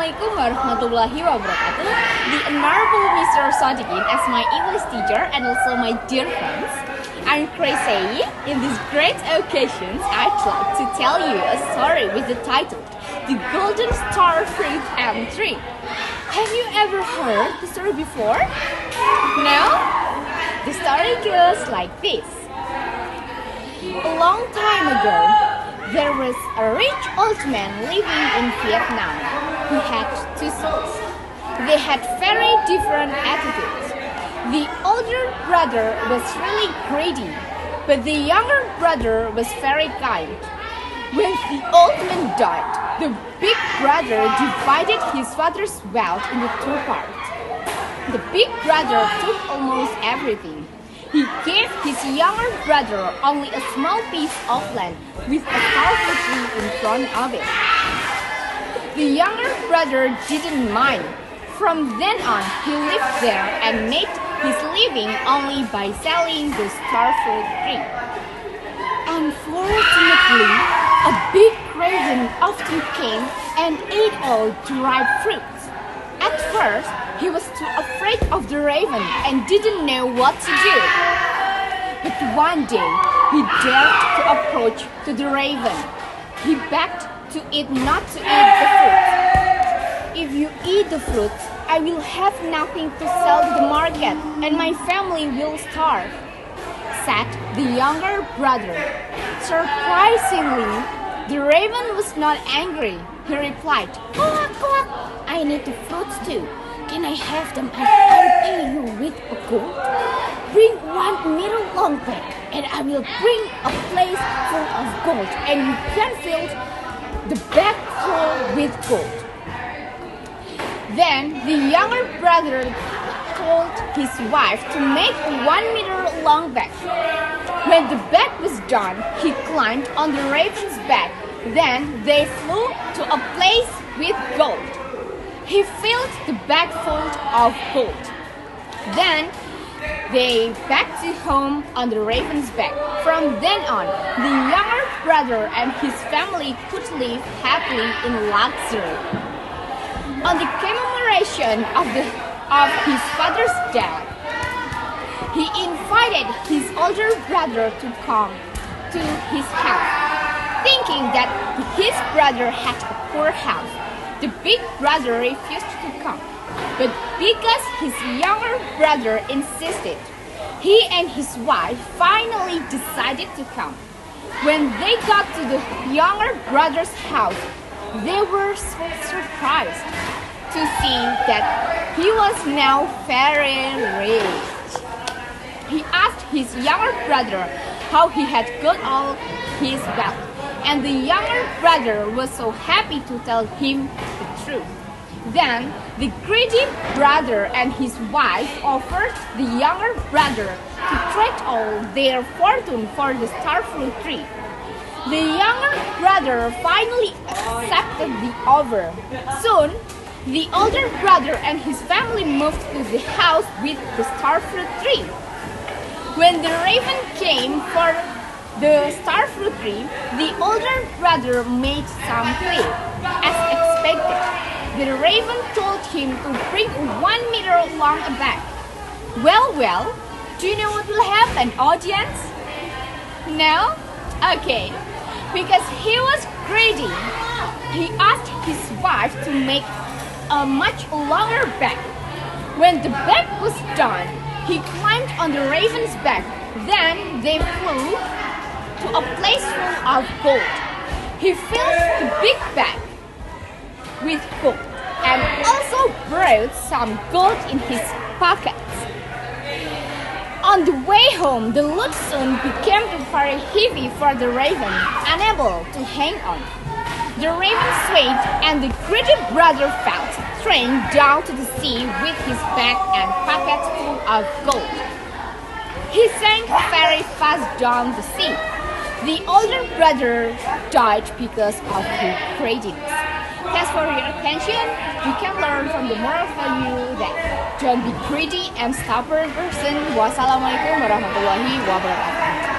Assalamualaikum warahmatullahi wabarakatuh. The Honorable Mr. Sadiqin as my English teacher and also my dear friends. I'm CHRISTSEIYI. In this great occasion, I'd like to tell you a story with the title, The Golden Star Fruit and Tree. Have you ever heard the story before? No? The story goes like this. A long time ago, there was a rich old man living in Vietnam who had two sons. They had very different attitudes. The older brother was really greedy, but the younger brother was very kind. When the old man died, the big brother divided his father's wealth into two parts. The big brother took almost everything. He gave his younger brother only a small piece of land with a powerful tree in front of it. The younger brother didn't mind. From then on, he lived there and made his living only by selling the star fruit tree. Unfortunately, a big raven often came and ate all the ripe fruits. At first, he was too afraid of the raven and didn't know what to do. But one day, he dared to approach to the raven. He begged to it not to eat the fruit. If you eat the fruits, I will have nothing to sell to the market and my family will starve, said the younger brother. Surprisingly, the raven was not angry. He replied, "Quack, quack. I need the fruits too. Can I have them and I'll pay you with a gold? Bring 1 meter long bag and I will bring a place full of gold and you can fill the bag full with gold." Then the younger brother told his wife to make a 1 meter long bag. When the bag was done, he climbed on the raven's back. Then they flew to a place with gold. He filled the bag full of gold. Then they back to home on the raven's back. From then on, the younger brother and his family could live happily in luxury. On the commemoration of his father's death, he invited his older brother to come to his house, thinking that his brother had a poor house. The big brother refused to come, but because his younger brother insisted, he and his wife finally decided to come. When they got to the younger brother's house, they were so surprised to see that he was now very rich. He asked his younger brother how he had got all his wealth, and the younger brother was so happy to tell him the truth. Then the greedy brother and his wife offered the younger brother to trade all their fortune for the star fruit tree. The younger brother finally accepted the offer. Soon, the older brother and his family moved to the house with the star fruit tree. When the raven came for the star fruit tree, the older brother made some play. As expected, the raven told him to bring 1 meter long a bag. Well, do you know what will happen, audience? No? Okay. Because he was greedy, he asked his wife to make a much longer bag. When the bag was done, he climbed on the raven's back. Then they flew to a place full of gold. He filled the big bag with gold and also brought some gold in his pockets. On the way home, the load soon became very heavy for the raven, unable to hang on. The raven swayed and the greedy brother fell straight down to the sea with his bag and pockets full of gold. He sank very fast down the sea. The older brother died because of his greediness. Thanks for your attention. You can learn from the moral value that don't be greedy and stubborn person. Wassalamualaikum warahmatullahi wabarakatuh.